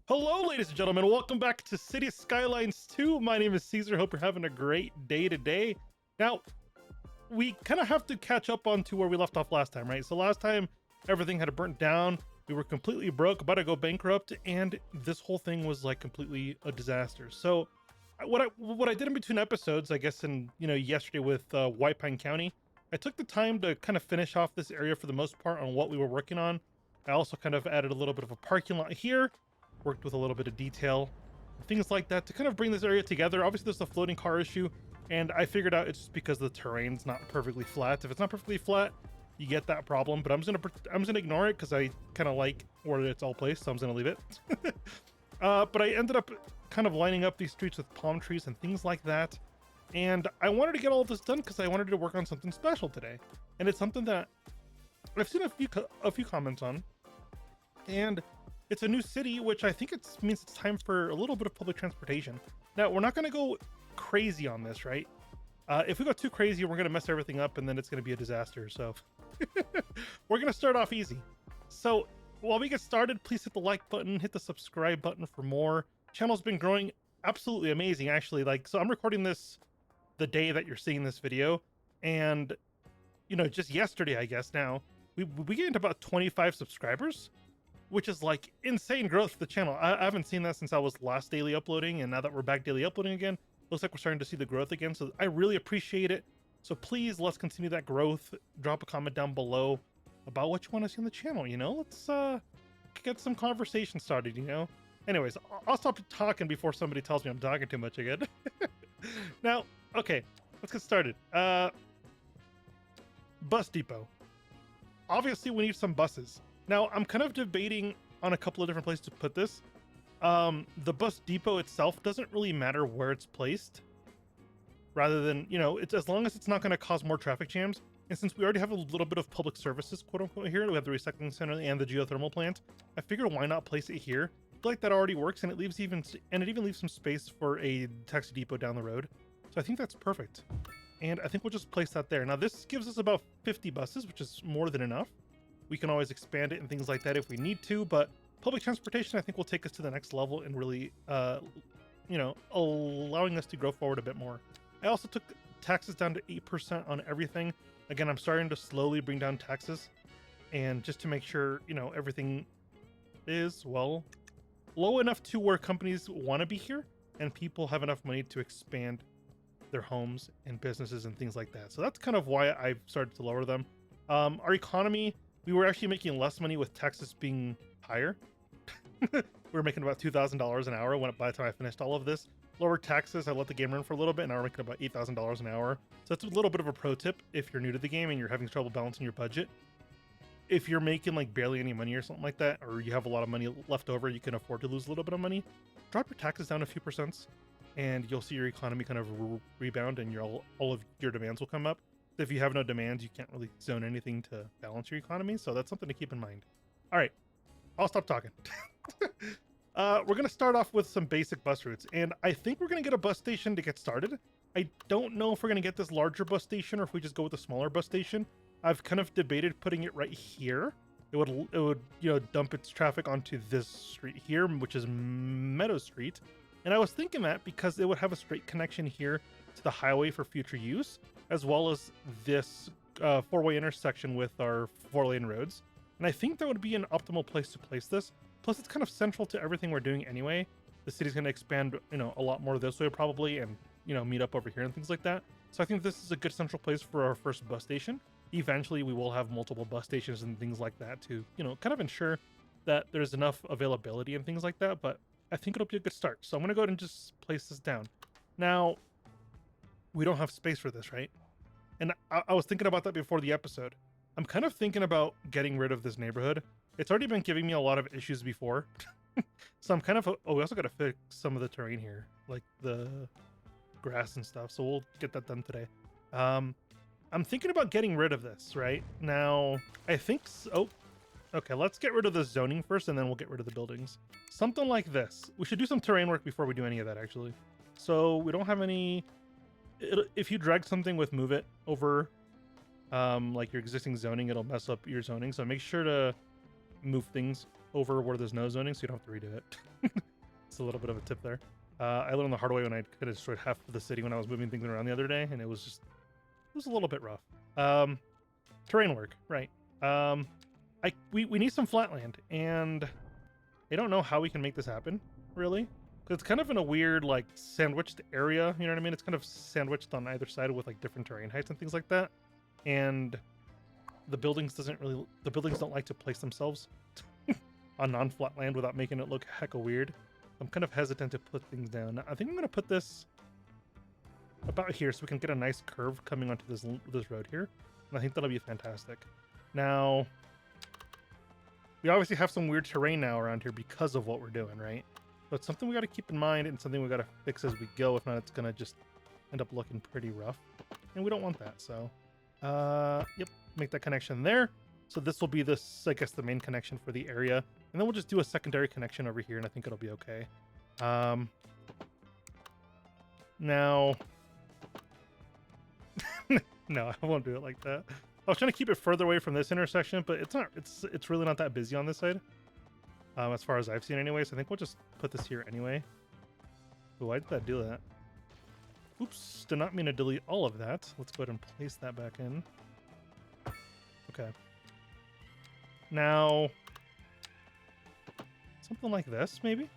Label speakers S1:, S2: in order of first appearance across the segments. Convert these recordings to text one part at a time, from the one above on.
S1: Hello, ladies and gentlemen. Welcome back to City Skylines 2. My name is Caesar. Hope you're having a great day today. Now, we kind of have to catch up on to where we left off last time, right? So last time, everything had burnt down. We were completely broke, about to go bankrupt, and this whole thing was like completely a disaster. So what I did in between episodes, I guess, in yesterday with White Pine County, I took the time to kind of finish off this area for the most part on what we were working on. I also kind of added a little bit of a parking lot here, worked with a little bit of detail, things like that to kind of bring this area together. Obviously, there's the floating car issue, and I figured out it's just because the terrain's not perfectly flat. If it's not perfectly flat, you get that problem. But I'm just gonna ignore it because I kind of like where it's all placed, so I'm just gonna leave it. But I ended up kind of lining up these streets with palm trees and things like that. And I wanted to get all of this done because I wanted to work on something special today, and it's something that I've seen a few comments on, and it's a new city, which I think means it's time for a little bit of public transportation. Now, we're not going to go crazy on this, right? If we go too crazy, we're going to mess everything up, and then it's going to be a disaster. So we're going to start off easy. So while we get started, please hit the like button, hit the subscribe button for more. Channel's been growing absolutely amazing, actually. So I'm recording this the day that you're seeing this video, and just yesterday, I guess now we gained about 25 subscribers, which is like insane growth for the channel. I haven't seen that since I was last daily uploading, and now that we're back daily uploading again, looks like we're starting to see the growth again. So I really appreciate it. So please, let's continue that growth. Drop a comment down below about what you want to see on the channel. Let's get some conversation started. Anyways, I'll stop talking before somebody tells me I'm talking too much again. Now, okay, let's get started. Bus depot. Obviously, we need some buses. Now, I'm kind of debating on a couple of different places to put this. The bus depot itself doesn't really matter where it's placed. Rather than, it's as long as it's not going to cause more traffic jams. And since we already have a little bit of public services, quote unquote, here, we have the recycling center and the geothermal plant, I figured why not place it here? I feel like that already works, and it even leaves some space for a taxi depot down the road. So I think that's perfect. And I think we'll just place that there. Now, this gives us about 50 buses, which is more than enough. We can always expand it and things like that if we need to, but public transportation, I think, will take us to the next level and really, allowing us to grow forward a bit more. I also took taxes down to 8% on everything. Again, I'm starting to slowly bring down taxes, and just to make sure, everything is, well, low enough to where companies want to be here and people have enough money to expand their homes and businesses and things like that. So that's kind of why I've started to lower them. Our economy, we were actually making less money with taxes being higher. We were making about $2,000 an hour by the time I finished all of this. Lower taxes, I let the game run for a little bit, and now we're making about $8,000 an hour. So that's a little bit of a pro tip if you're new to the game and you're having trouble balancing your budget. If you're making like barely any money or something like that, or you have a lot of money left over, you can afford to lose a little bit of money, drop your taxes down a few percents, and you'll see your economy kind of rebound, and all of your demands will come up. If you have no demands, you can't really zone anything to balance your economy, so that's something to keep in mind. All right, I'll stop talking. We're going to start off with some basic bus routes, and I think we're going to get a bus station to get started. I don't know if we're going to get this larger bus station or if we just go with a smaller bus station. I've kind of debated putting it right here. It would dump its traffic onto this street here, which is Meadow Street. And I was thinking that because it would have a straight connection here to the highway for future use, as well as this four-way intersection with our four-lane roads. And I think that would be an optimal place to place this. Plus, it's kind of central to everything we're doing anyway. The city's going to expand, a lot more this way probably, and, meet up over here and things like that. So I think this is a good central place for our first bus station. Eventually, we will have multiple bus stations and things like that to, kind of ensure that there's enough availability and things like that. But I think it'll be a good start. So I'm going to go ahead and just place this down. Now, we don't have space for this, right? And I was thinking about that before the episode. I'm kind of thinking about getting rid of this neighborhood. It's already been giving me a lot of issues before. So I'm kind of... Oh, we also got to fix some of the terrain here, like the grass and stuff. So we'll get that done today. I'm thinking about getting rid of this right now. I think... Oh, okay. Let's get rid of the zoning first, and then we'll get rid of the buildings. Something like this. We should do some terrain work before we do any of that, actually. So we don't have any... If you drag something with move it over like your existing zoning, it'll mess up your zoning. So make sure to move things over where there's no zoning, so you don't have to redo it. It's a little bit of a tip there. I learned the hard way when I could have destroyed half of the city when I was moving things around the other day, and it was a little bit rough. Terrain work, right. We need some flatland, and I don't know how we can make this happen, really. Because it's kind of in a weird, like, sandwiched area, you know what I mean? It's kind of sandwiched on either side with, like, different terrain heights and things like that. And the buildings don't like to place themselves on non-flat land without making it look hecka weird. I'm kind of hesitant to put things down. I think I'm going to put this about here so we can get a nice curve coming onto this road here. And I think that'll be fantastic. Now, we obviously have some weird terrain now around here because of what we're doing, right? So it's something we got to keep in mind and something we got to fix as we go. If not, it's going to just end up looking pretty rough. And we don't want that, so... yep, make that connection there. So this will be I guess, the main connection for the area. And then we'll just do a secondary connection over here, and I think it'll be okay. Now... no, I won't do it like that. I was trying to keep it further away from this intersection, but it's really not that busy on this side. As far as I've seen anyway, so I think we'll just put this here anyway. Ooh, why did that do that? Oops, did not mean to delete all of that. Let's go ahead and place that back in. Okay. Now, something like this, maybe?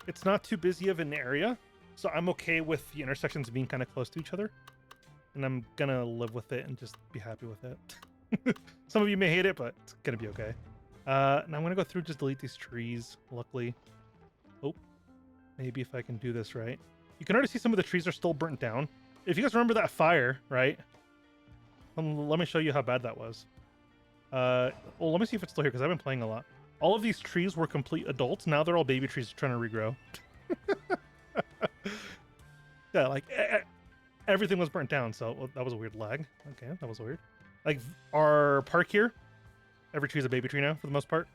S1: It's not too busy of an area, so I'm okay with the intersections being kind of close to each other. And I'm gonna live with it and just be happy with it. Some of you may hate it, but it's gonna be okay. Now I'm gonna go through, just delete these trees, luckily. Oh, maybe if I can do this right. You can already see some of the trees are still burnt down. If you guys remember that fire, right? Let me show you how bad that was. Well, let me see if it's still here, because I've been playing a lot. All of these trees were complete adults. Now they're all baby trees trying to regrow. Yeah, like, everything was burnt down, so that was a weird lag. Okay, that was weird. Like, our park here, every tree's a baby tree now, for the most part.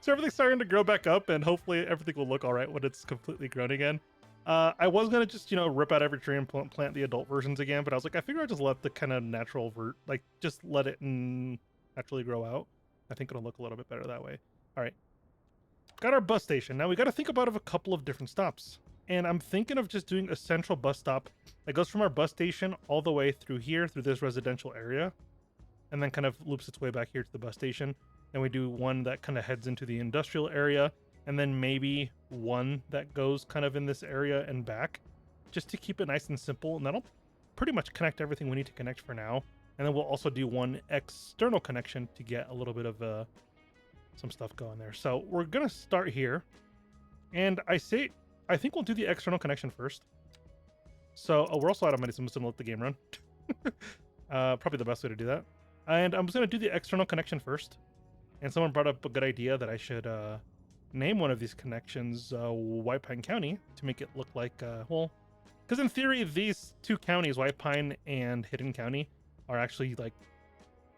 S1: So everything's starting to grow back up, and hopefully everything will look all right when it's completely grown again. I was going to just, rip out every tree and plant the adult versions again, but I was like, I figure I'll just let the kind of natural just let it naturally grow out. I think it'll look a little bit better that way. All right. Got our bus station. Now we got to think about a couple of different stops. And I'm thinking of just doing a central bus stop that goes from our bus station all the way through here, through this residential area, and then kind of loops its way back here to the bus station. And we do one that kind of heads into the industrial area, and then maybe one that goes kind of in this area and back, just to keep it nice and simple. And that'll pretty much connect everything we need to connect for now. And then we'll also do one external connection to get a little bit of some stuff going there. So we're going to start here. And I think we'll do the external connection first. So, we're also out of money, so I'm just going to let the game run. Probably the best way to do that. And I'm just going to do the external connection first. And someone brought up a good idea that I should name one of these connections White Pine County to make it look like, well, because in theory, these two counties, White Pine and Hidden County, are actually like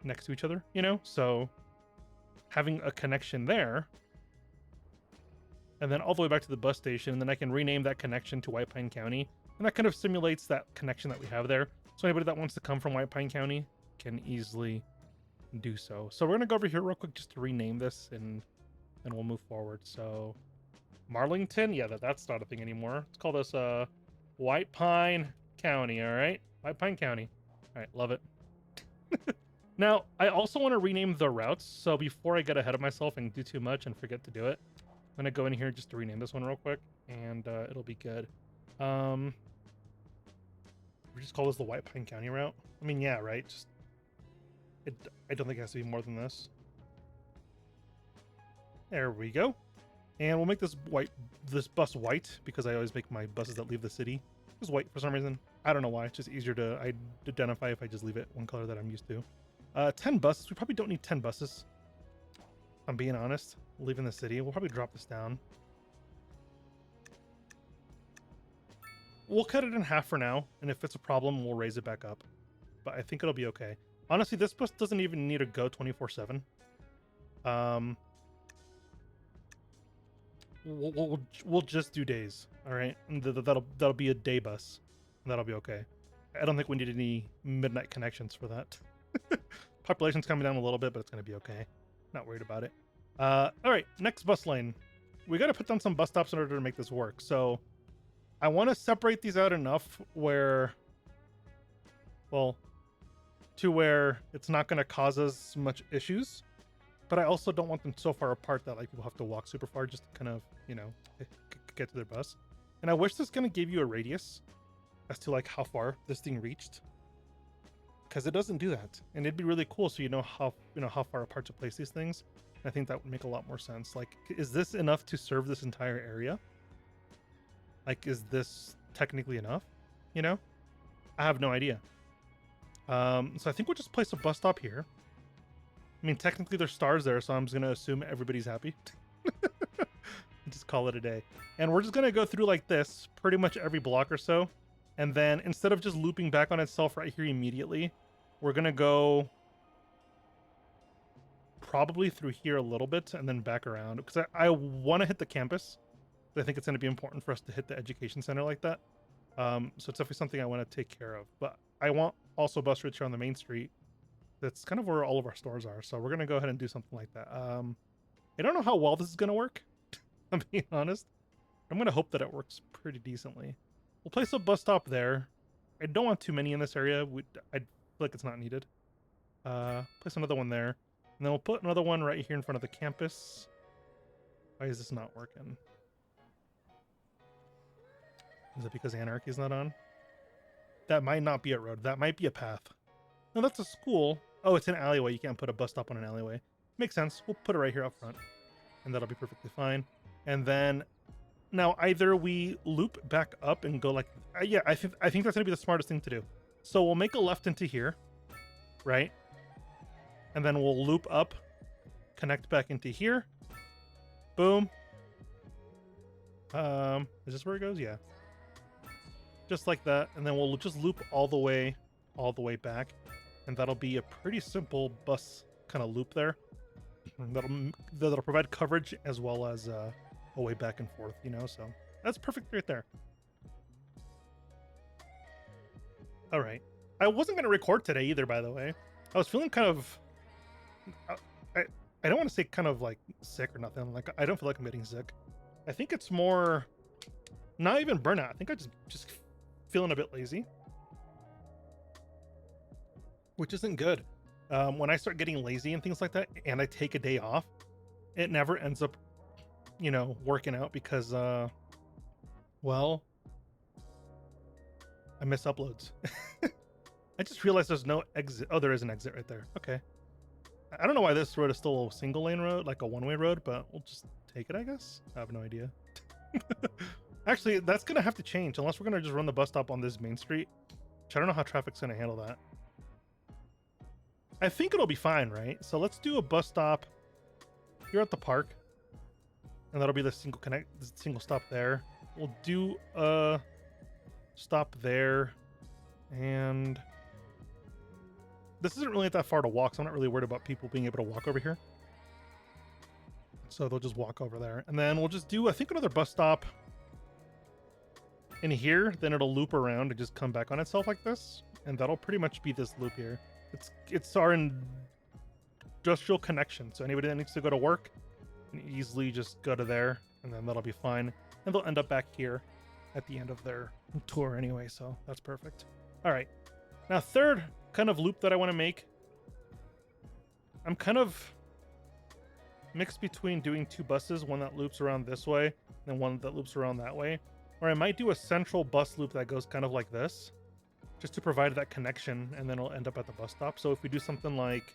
S1: next to each other, So having a connection there, and then all the way back to the bus station, and then I can rename that connection to White Pine County, and that kind of simulates that connection that we have there. So anybody that wants to come from White Pine County can easily do so. So we're gonna go over here real quick just to rename this, and then we'll move forward. So Marlington, yeah, that's not a thing anymore. Let's call this White Pine County. All right, White Pine County. All right, love it. Now I also want to rename the routes, so before I get ahead of myself and do too much and forget to do it, I'm gonna go in here just to rename this one real quick, and it'll be good. We just call this the White Pine County route. I mean, yeah, right. I don't think it has to be more than this. There we go. And we'll make this bus white, because I always make my buses that leave the city just white for some reason. I don't know why. It's just easier to identify if I just leave it one color that I'm used to. 10 buses. We probably don't need 10 buses. I'm being honest. Leaving the city. We'll probably drop this down. We'll cut it in half for now, and if it's a problem, we'll raise it back up. But I think it'll be okay. Honestly, this bus doesn't even need to go 24/7. We'll just do days, all right? And that'll be a day bus, and that'll be okay. I don't think we need any midnight connections for that. Population's coming down a little bit, but it's going to be okay. Not worried about it. All right, next bus lane. We got to put down some bus stops in order to make this work. So I want to separate these out enough where, well, to where it's not going to cause us much issues. But I also don't want them so far apart that like people have to walk super far just to kind of, you know, get to their bus. And I wish this going to give you a radius as to like how far this thing reached, because it doesn't do that. And it'd be really cool so you know how far apart to place these things. I think that would make a lot more sense. Like, is this enough to serve this entire area? Like, is this technically enough? You know, I have no idea. So I think we'll just place a bus stop here. I mean, technically there's stars there, so I'm just gonna assume everybody's happy. Just call it a day. And we're just gonna go through like this pretty much every block or so. And then instead of just looping back on itself right here immediately, we're gonna go probably through here a little bit and then back around, because I want to hit the campus. I think it's going to be important for us to hit the education center like that. So it's definitely something I want to take care of. But I want also bus routes here on the main street. That's kind of where all of our stores are. So we're going to go ahead and do something like that. I don't know how well this is going to work. I'm being honest. I'm going to hope that it works pretty decently. We'll place a bus stop there. I don't want too many in this area. I feel like it's not needed. Place another one there. And then we'll put another one right here in front of the campus. Why is this not working? Is it because Anarchy is not on? That might not be a road. That might be a path. No, that's a school. Oh, it's an alleyway. You can't put a bus stop on an alleyway. Makes sense. We'll put it right here up front. And that'll be perfectly fine. And then now either we loop back up and go like... yeah, I think that's going to be the smartest thing to do. So we'll make a left into here. Right? And then we'll loop up. Connect back into here. Boom. Is this where it goes? Yeah. Just like that. And then we'll just loop all the way back. And that'll be a pretty simple bus kind of loop there. That'll provide coverage as well as a way back and forth, you know, so that's perfect right there. All right. I wasn't going to record today either, by the way. I was feeling kind of... I don't want to say kind of like sick or nothing. Like, I don't feel like I'm getting sick. I think it's more not even burnout. I think I just feeling a bit lazy, which isn't good. When I start getting lazy and things like that, and I take a day off, it never ends up, you know, working out because, well, I miss uploads. I just realized there's no exit. Oh, there is an exit right there. Okay. I don't know why this road is still a single lane road, like a one-way road, but we'll just take it, I guess. I have no idea. Actually, that's going to have to change unless we're going to just run the bus stop on this main street, which I don't know how traffic's going to handle that. I think it'll be fine, right? So let's do a bus stop here at the park, and that'll be the single stop there. We'll do a stop there, and this isn't really that far to walk, so I'm not really worried about people being able to walk over here. So they'll just walk over there. And then we'll just do, I think, another bus stop in here. Then it'll loop around and just come back on itself like this. And that'll pretty much be this loop here. It's our industrial connection. So anybody that needs to go to work can easily just go to there. And then that'll be fine. And they'll end up back here at the end of their tour anyway. So that's perfect. All right. Now, third kind of loop that I want to make. I'm kind of mixed between doing two buses, one that loops around this way and one that loops around that way. Or I might do a central bus loop that goes kind of like this, just to provide that connection, and then it'll end up at the bus stop. So if we do something like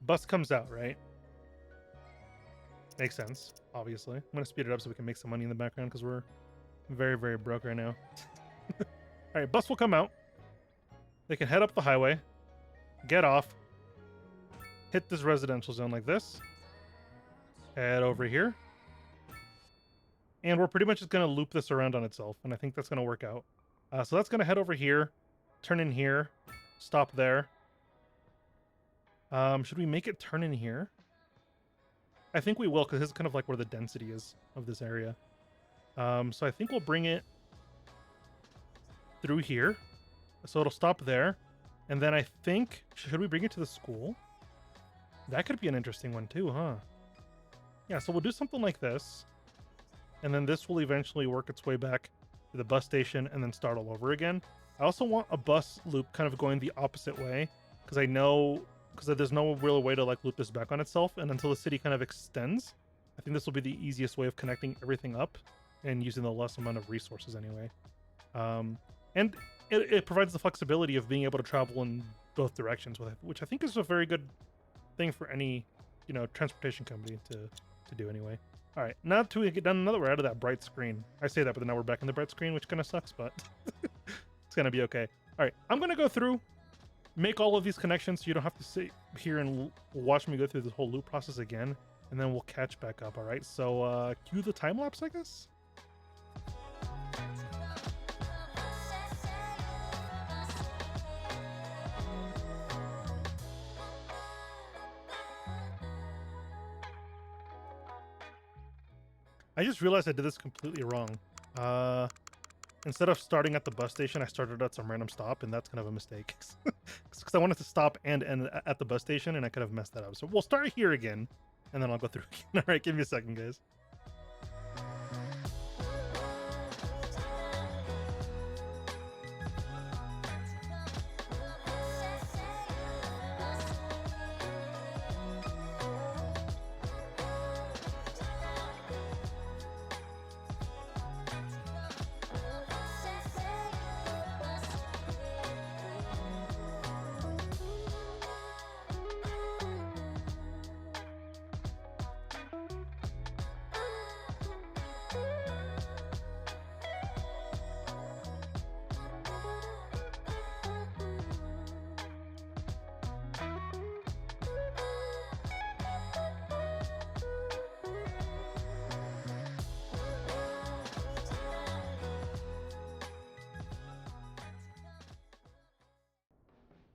S1: bus comes out, right? Makes sense, obviously. I'm going to speed it up so we can make some money in the background because we're very, very broke right now. All right, bus will come out. They can head up the highway, get off, hit this residential zone like this, head over here, and we're pretty much just going to loop this around on itself, and I think that's going to work out. So that's going to head over here, turn in here, stop there. Should we make it turn in here? I think we will, because this is kind of like where the density is of this area. So I think we'll bring it through here. So it'll stop there. And then I think, should we bring it to the school? That could be an interesting one too, huh? Yeah, so we'll do something like this, and then this will eventually work its way back to the bus station and then start all over again. I also want a bus loop kind of going the opposite way, because I know, because there's no real way to like loop this back on itself, and until the city kind of extends, I think this will be the easiest way of connecting everything up and using the less amount of resources anyway. And it provides the flexibility of being able to travel in both directions, which I think is a very good thing for any, transportation company to do anyway. All right, now till we get done another, we're out of that bright screen. I say that, but then now we're back in the bright screen, which kind of sucks, but it's gonna be okay. All right, I'm gonna go through, make all of these connections so you don't have to sit here and watch me go through this whole loop process again, and then we'll catch back up. All right, so cue the time lapse, I guess. I just realized I did this completely wrong. Instead of starting at the bus station, I started at some random stop, and that's kind of a mistake. Because I wanted to stop and end at the bus station, and I could have messed that up. So we'll start here again, and then I'll go through again. All right, give me a second, guys.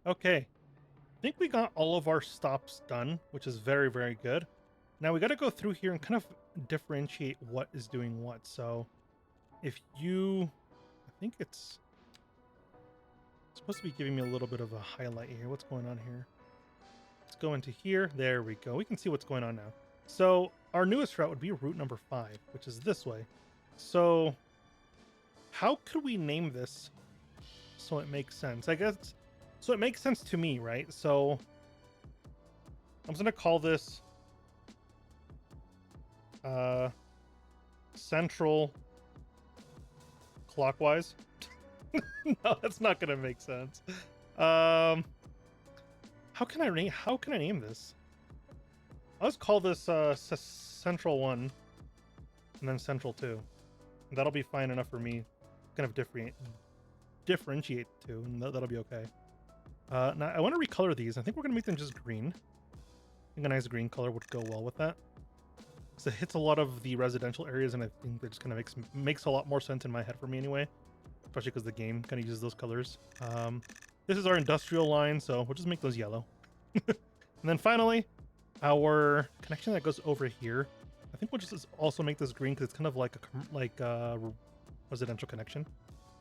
S1: Okay, I think we got all of our stops done, which is very, very good. Now we got to go through here and kind of differentiate what is doing what. So if you, I think it's supposed to be giving me a little bit of a highlight here. What's going on here? Let's go into here. There we go. We can see what's going on now. So our newest route would be route number 5, which is this way. So how could we name this so it makes sense? I guess, so it makes sense to me, right? So I'm just going to call this central clockwise. No, that's not going to make sense. How can I name this? Let's call this central 1 and then central 2. And that'll be fine enough for me kind of differentiate the two, and that'll be okay. Now I want to recolor these. I think we're going to make them just green. I think a nice green color would go well with that. So it hits a lot of the residential areas, and I think that just kind of makes a lot more sense in my head for me anyway, especially because the game kind of uses those colors. This is our industrial line, so we'll just make those yellow. And then finally, our connection that goes over here, I think we'll just also make this green because it's kind of like a residential connection.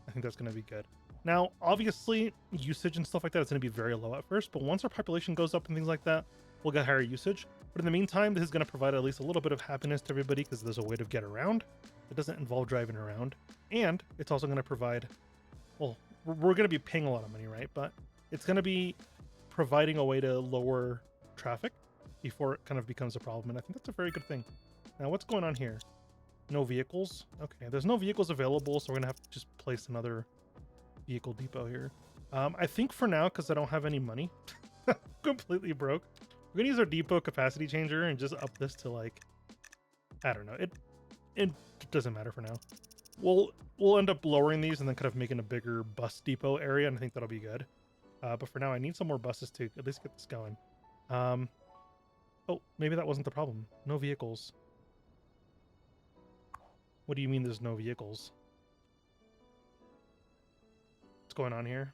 S1: I think that's going to be good. Now, obviously, usage and stuff like that is going to be very low at first, but once our population goes up and things like that, we'll get higher usage. But in the meantime, this is going to provide at least a little bit of happiness to everybody because there's a way to get around. It doesn't involve driving around. And it's also going to provide, well, we're going to be paying a lot of money, right? But it's going to be providing a way to lower traffic before it kind of becomes a problem. And I think that's a very good thing. Now, what's going on here? No vehicles. Okay, there's no vehicles available, so we're going to have to just place another vehicle depot here. I think for now, because I don't have any money, completely broke, we're gonna use our depot capacity changer and just up this to like, I don't know, it doesn't matter for now. We'll end up lowering these and then kind of making a bigger bus depot area, and I think that'll be good. But for now, I need some more buses to at least get this going. Oh, maybe that wasn't the problem. No vehicles. What do you mean there's no vehicles? What's going on here?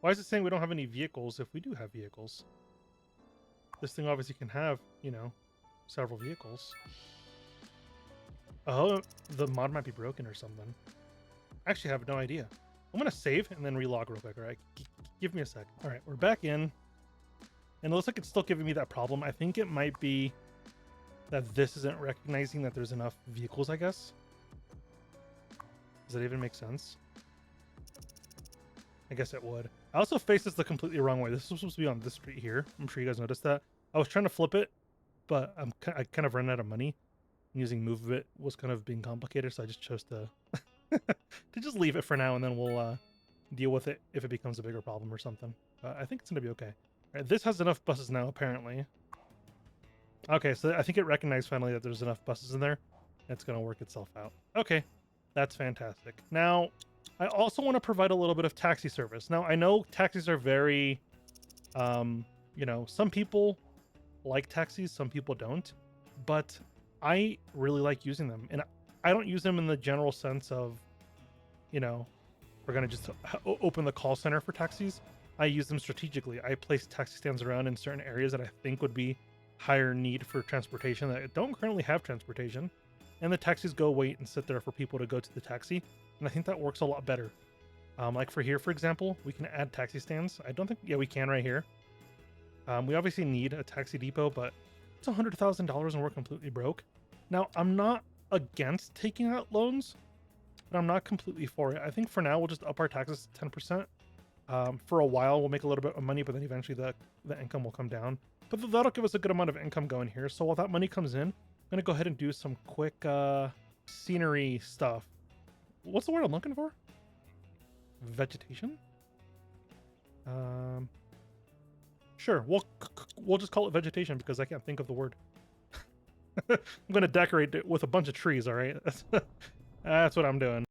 S1: Why is it saying we don't have any vehicles if we do have vehicles? This thing obviously can have, several vehicles. Oh, the mod might be broken or something. I actually have no idea. I'm going to save and then relog real quick, all right? Give me a sec. All right, we're back in. And it looks like it's still giving me that problem. I think it might be that this isn't recognizing that there's enough vehicles, I guess. Does that even make sense? I guess it would. I also faced this the completely wrong way. This was supposed to be on this street here. I'm sure you guys noticed that. I was trying to flip it, but I kind of ran out of money. Using move it was kind of being complicated, so I just chose to to just leave it for now, and then we'll deal with it if it becomes a bigger problem or something. I think it's gonna be okay. All right, this has enough buses now, apparently. Okay, so I think it recognized finally that there's enough buses in there. It's gonna work itself out. Okay, that's fantastic. Now, I also want to provide a little bit of taxi service. Now, I know taxis are very, you know, some people like taxis, some people don't, but I really like using them. And I don't use them in the general sense of, you know, we're going to just open the call center for taxis. I use them strategically. I place taxi stands around in certain areas that I think would be higher need for transportation that don't currently have transportation. And the taxis go wait and sit there for people to go to the taxi. And I think that works a lot better. Like for here, for example, we can add taxi stands. I don't think, yeah, we can right here. We obviously need a taxi depot, but it's $100,000 and we're completely broke. Now, I'm not against taking out loans, but I'm not completely for it. I think for now, we'll just up our taxes to 10%. For a while, we'll make a little bit of money, but then eventually the income will come down. But that'll give us a good amount of income going here. So while that money comes in, I'm going to go ahead and do some quick scenery stuff. What's the word I'm looking for? Vegetation? Sure, we'll just call it vegetation because I can't think of the word. I'm going to decorate it with a bunch of trees, all right? That's what I'm doing.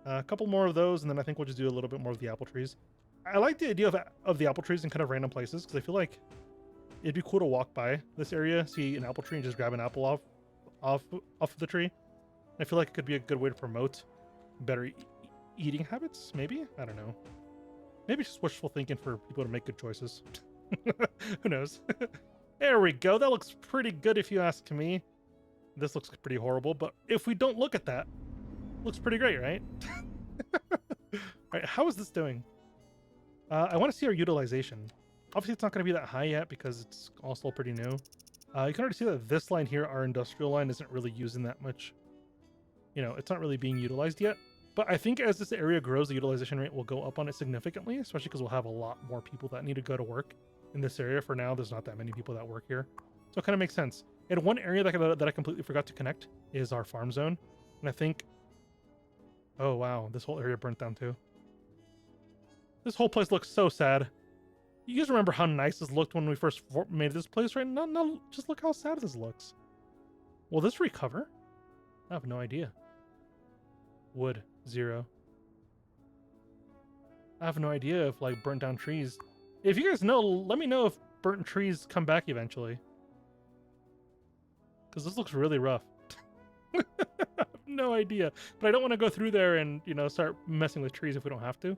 S1: A couple more of those, and then I think we'll just do a little bit more of the apple trees. I like the idea of the apple trees in kind of random places because I feel like it'd be cool to walk by this area, see an apple tree, and just grab an apple off of the tree. I feel like it could be a good way to promote better eating habits. Maybe, I don't know. Maybe it's just wishful thinking for people to make good choices. Who knows? There we go. That looks pretty good if you ask me. This looks pretty horrible, but if we don't look at that, looks pretty great, right? All right, how is this doing? I want to see our utilization. Obviously, it's not going to be that high yet because it's all still pretty new. You can already see that this line here, our industrial line, isn't really using that much. You know, it's not really being utilized yet. But I think as this area grows, the utilization rate will go up on it significantly, especially because we'll have a lot more people that need to go to work in this area. For now, there's not that many people that work here. So it kind of makes sense. And one area that I completely forgot to connect is our farm zone. And I think... Oh, wow. This whole area burnt down, too. This whole place looks so sad. You guys remember how nice this looked when we first made this place, right? No, just look how sad this looks. Will this recover? I have no idea. Wood, 0. I have no idea if, like, burnt down trees... If you guys know, let me know if burnt trees come back eventually. Because this looks really rough. I have no idea. But I don't want to go through there and, you know, start messing with trees if we don't have to.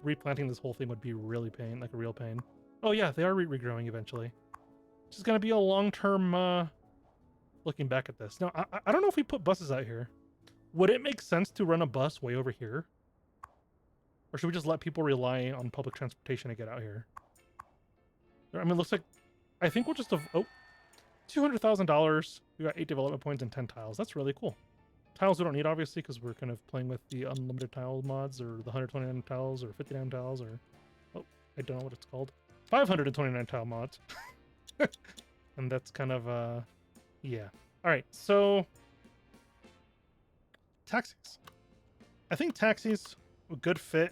S1: Replanting this whole thing would be really pain, like a real pain. Oh yeah, they are regrowing eventually. It's just going to be a long-term, looking back at this. Now, I don't know if we put buses out here. Would it make sense to run a bus way over here? Or should we just let people rely on public transportation to get out here? I mean, it looks like... I think we'll just... Oh! $200,000. We got 8 development points and 10 tiles. That's really cool. Tiles we don't need, obviously, because we're kind of playing with the unlimited tile mods, or the 129 tiles, or 59 tiles, or... Oh, I don't know what it's called. 529 tile mods. And that's kind of, yeah. Alright, so... Taxis. I think taxis... a good fit.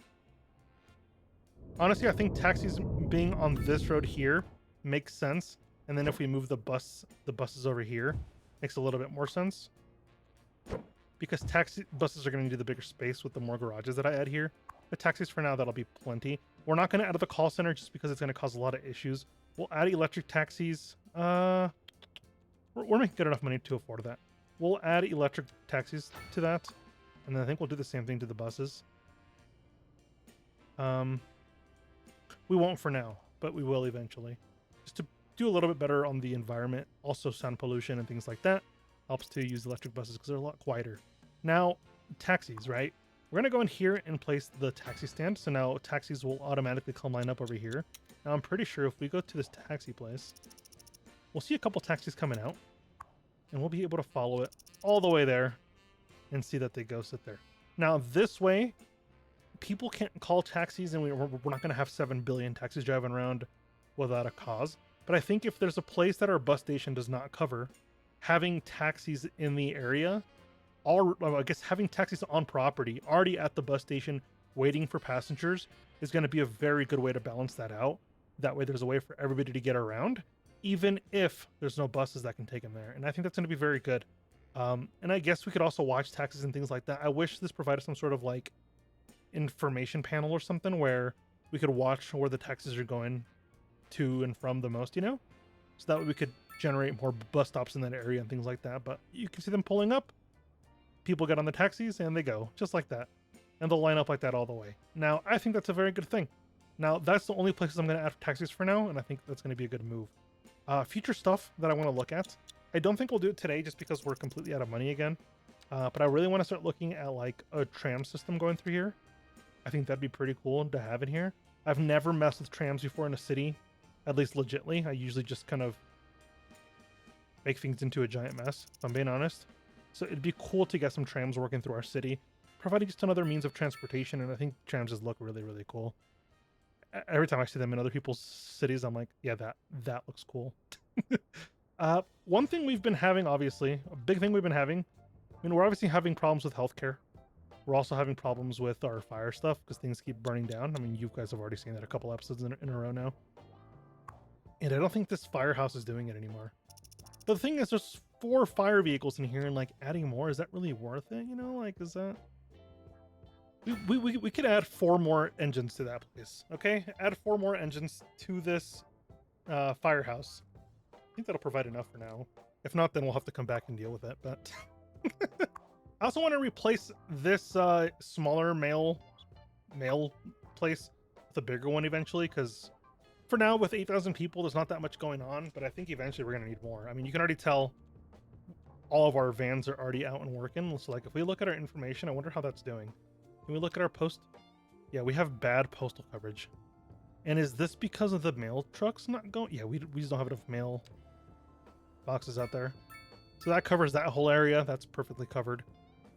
S1: Honestly, I think taxis being on this road here makes sense. And then if we move the buses over here, makes a little bit more sense. Because taxi buses are going to need the bigger space with the more garages that I add here. But taxis for now, that'll be plenty. We're not going to add the call center just because it's going to cause a lot of issues. We'll add electric taxis. We're making good enough money to afford that. We'll add electric taxis to that. And then I think we'll do the same thing to the buses. We won't for now, but we will eventually. Just to do a little bit better on the environment. Also sound pollution and things like that. Helps to use electric buses because they're a lot quieter. Now, taxis, right? We're going to go in here and place the taxi stand. So now taxis will automatically come line up over here. Now, I'm pretty sure if we go to this taxi place, we'll see a couple taxis coming out. And we'll be able to follow it all the way there and see that they go sit there. Now, this way, people can't call taxis and we're not going to have 7 billion taxis driving around without a cause. But I think if there's a place that our bus station does not cover, having taxis in the area, I guess having taxis on property, already at the bus station, waiting for passengers, is going to be a very good way to balance that out. That way there's a way for everybody to get around, even if there's no buses that can take them there. And I think that's going to be very good. And I guess we could also watch taxis and things like that. I wish this provided some sort of like information panel or something where we could watch where the taxis are going to and from the most, you know? So that way we could generate more bus stops in that area and things like that. But you can see them pulling up, people get on the taxis and they go just like that, and they'll line up like that all the way. Now I think that's a very good thing. Now that's the only places I'm going to add taxis for now, and I think that's going to be a good move. Future stuff that I want to look at, I don't think we'll do it today just because we're completely out of money again, but I really want to start looking at like a tram system going through here. I think that'd be pretty cool to have in here. I've never messed with trams before in a city, at least legitly. I usually just kind of make things into a giant mess, if I'm being honest. So it'd be cool to get some trams working through our city, providing just another means of transportation, and I think trams just look really, really cool. Every time I see them in other people's cities, I'm like, yeah, that looks cool. One thing we've been having, obviously, a big thing we've been having, I mean, we're obviously having problems with healthcare. We're also having problems with our fire stuff because things keep burning down. I mean, you guys have already seen that a couple episodes in a row now. And I don't think this firehouse is doing it anymore. But the thing is, there's 4 fire vehicles in here, and like adding more, is that really worth it? You know, like, is that... We could add 4 more engines to that place, okay? Add 4 more engines to this firehouse. I think that'll provide enough for now. If not, then we'll have to come back and deal with it, but... I also want to replace this smaller mail place with a bigger one eventually, because for now, with 8,000 people, there's not that much going on, but I think eventually we're going to need more. I mean, you can already tell all of our vans are already out and working. So, like, if we look at our information, I wonder how that's doing. Can we look at our post? Yeah, we have bad postal coverage. And is this because of the mail trucks not going? Yeah, we just don't have enough mail boxes out there. So that covers that whole area. That's perfectly covered.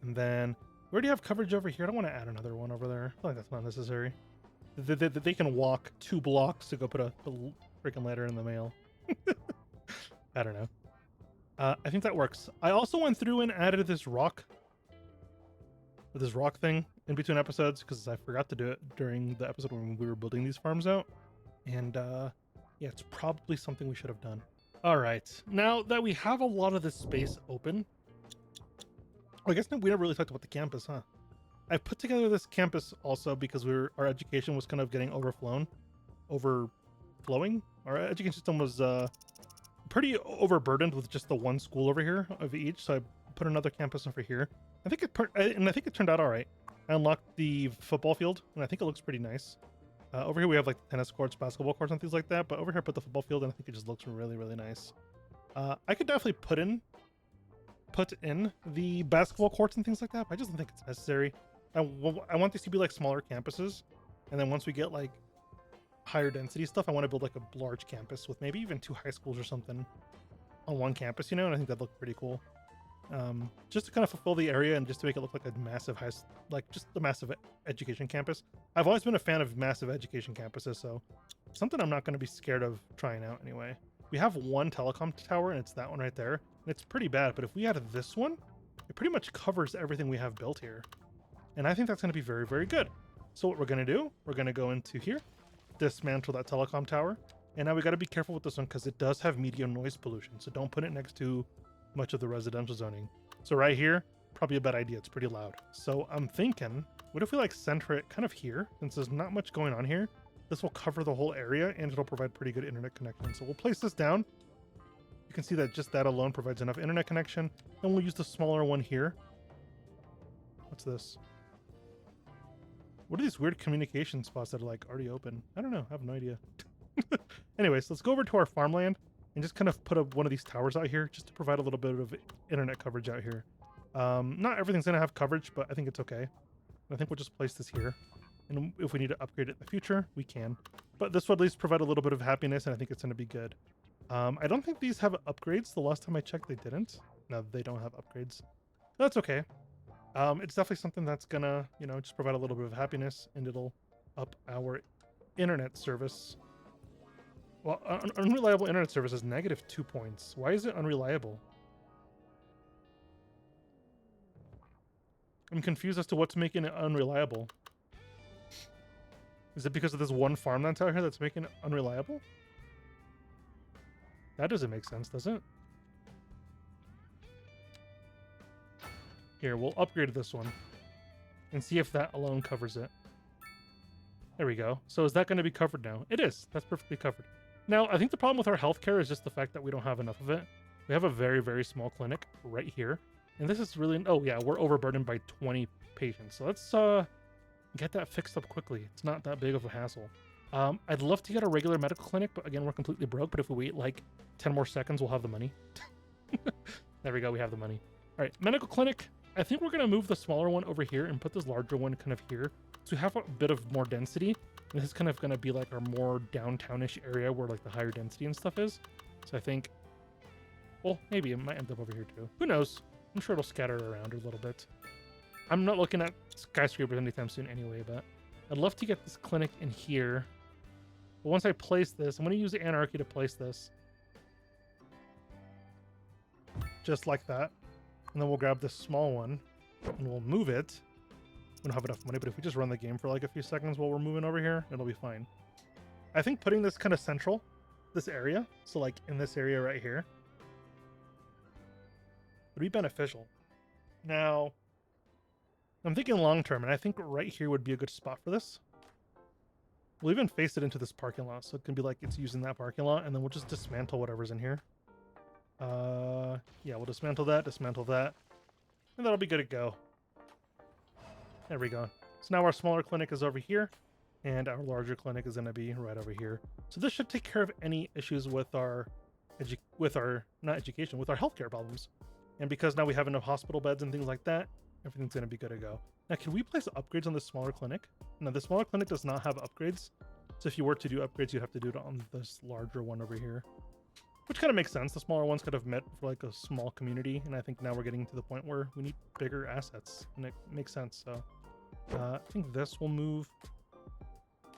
S1: And then we already have coverage over here. I don't want to add another one over there. I feel like that's not necessary. They can walk 2 blocks to go put a freaking letter in the mail. I don't know. I think that works. I also went through and added this rock thing in between episodes because I forgot to do it during the episode when we were building these farms out. And yeah, it's probably something we should have done. All right, now that we have a lot of this space open, I guess we never really talked about the campus, huh? I put together this campus also because our education was kind of getting overflowing. Our education system was pretty overburdened with just the one school over here of each, so I put another campus over here. I think it turned out all right. I unlocked the football field, and I think it looks pretty nice. Over here we have like tennis courts, basketball courts, and things like that, but over here I put the football field, and I think it just looks really, really nice. I could definitely put in the basketball courts and things like that, but I just don't think it's necessary. I want these to be like smaller campuses, and then once we get like higher density stuff, I want to build like a large campus with maybe even 2 high schools or something on one campus, you know, and I think that'd look pretty cool. Just to kind of fulfill the area and just to make it look like a massive just a massive education campus. I've always been a fan of massive education campuses, so something I'm not going to be scared of trying out anyway. We have one telecom tower, and it's that one right there, and it's pretty bad, but if we add this one, it pretty much covers everything we have built here. And I think that's going to be very, very good. So what we're going to do, we're going to go into here, dismantle that telecom tower, and now we got to be careful with this one because it does have medium noise pollution, so don't put it next to much of the residential zoning. So right here, probably a bad idea. It's pretty loud. So I'm thinking, what if we like center it kind of here, since there's not much going on here? This will cover the whole area and it'll provide pretty good internet connection. So we'll place this down. You can see that just that alone provides enough internet connection. Then we'll use the smaller one here. What's this? What are these weird communication spots that are like already open? I don't know. I have no idea. Anyways, let's go over to our farmland and just kind of put up one of these towers out here just to provide a little bit of internet coverage out here. Not everything's going to have coverage, but I think it's okay. I think we'll just place this here. And if we need to upgrade it in the future, we can. But this will at least provide a little bit of happiness, and I think it's going to be good. I don't think these have upgrades. The last time I checked, they didn't. No, they don't have upgrades. That's okay. It's definitely something that's gonna, you know, just provide a little bit of happiness, and it'll up our internet service. Well, unreliable internet service is -2 points. Why is it unreliable? I'm confused as to what's making it unreliable. Is it because of this one farm that's out here that's making it unreliable? That doesn't make sense, does it? Here, we'll upgrade this one and see if that alone covers it. There we go. So is that going to be covered now? It is. That's perfectly covered. Now, I think the problem with our healthcare is just the fact that we don't have enough of it. We have a very, very small clinic right here. And this is really... Oh, yeah, we're overburdened by 20 patients. So let's get that fixed up quickly. It's not that big of a hassle. I'd love to get a regular medical clinic, but again, we're completely broke. But if we wait like 10 more seconds, we'll have the money. There we go. We have the money. All right, medical clinic. I think we're going to move the smaller one over here and put this larger one kind of here. So we have a bit of more density. And this is kind of going to be like our more downtownish area where like the higher density and stuff is. So I think, well, maybe it might end up over here too. Who knows? I'm sure it'll scatter around a little bit. I'm not looking at skyscrapers anytime soon anyway, but I'd love to get this clinic in here. But once I place this, I'm going to use the anarchy to place this. Just like that. And then we'll grab this small one and we'll move it. We don't have enough money, but if we just run the game for like a few seconds while we're moving over here, it'll be fine. I think putting this kind of central, this area, so like in this area right here, would be beneficial. Now, I'm thinking long term, and I think right here would be a good spot for this. We'll even face it into this parking lot, so it can be like it's using that parking lot, and then we'll just dismantle whatever's in here. Yeah, we'll dismantle that, and that'll be good to go. There we go. So now our smaller clinic is over here, and our larger clinic is going to be right over here. So this should take care of any issues with our healthcare problems. And because now we have enough hospital beds and things like that, everything's going to be good to go. Now, can we place upgrades on this smaller clinic? No, the smaller clinic does not have upgrades. So if you were to do upgrades, you have to do it on this larger one over here. Which kind of makes sense. The smaller one's kind of meant for like a small community. And I think now we're getting to the point where we need bigger assets. And it makes sense. So I think this will move.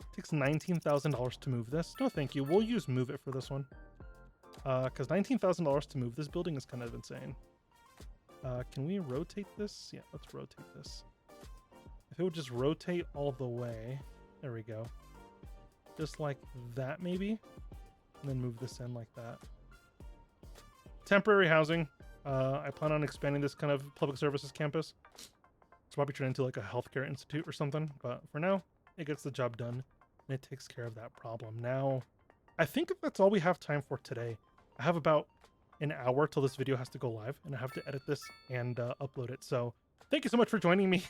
S1: It takes $19,000 to move this. No, thank you. We'll use move it for this one. Because $19,000 to move this building is kind of insane. Can we rotate this? Yeah, let's rotate this. If it would just rotate all the way. There we go. Just like that, maybe. And then move this in like that. Temporary housing. I plan on expanding this kind of public services campus. It's probably turn into like a healthcare institute or something. But for now, it gets the job done. And it takes care of that problem. Now, I think that's all we have time for today. I have about an hour till this video has to go live. And I have to edit this and upload it. So thank you so much for joining me.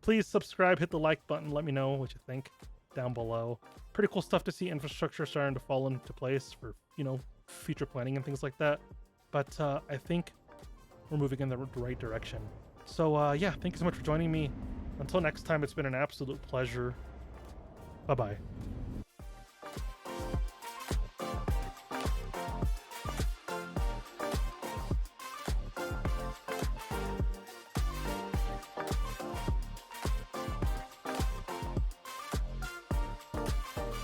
S1: Please subscribe, hit the like button. Let me know what you think down below. Pretty cool stuff to see infrastructure starting to fall into place for, you know, future planning and things like that. But I think we're moving in the right direction. So yeah, thank you so much for joining me. Until next time, it's been an absolute pleasure. Bye-bye.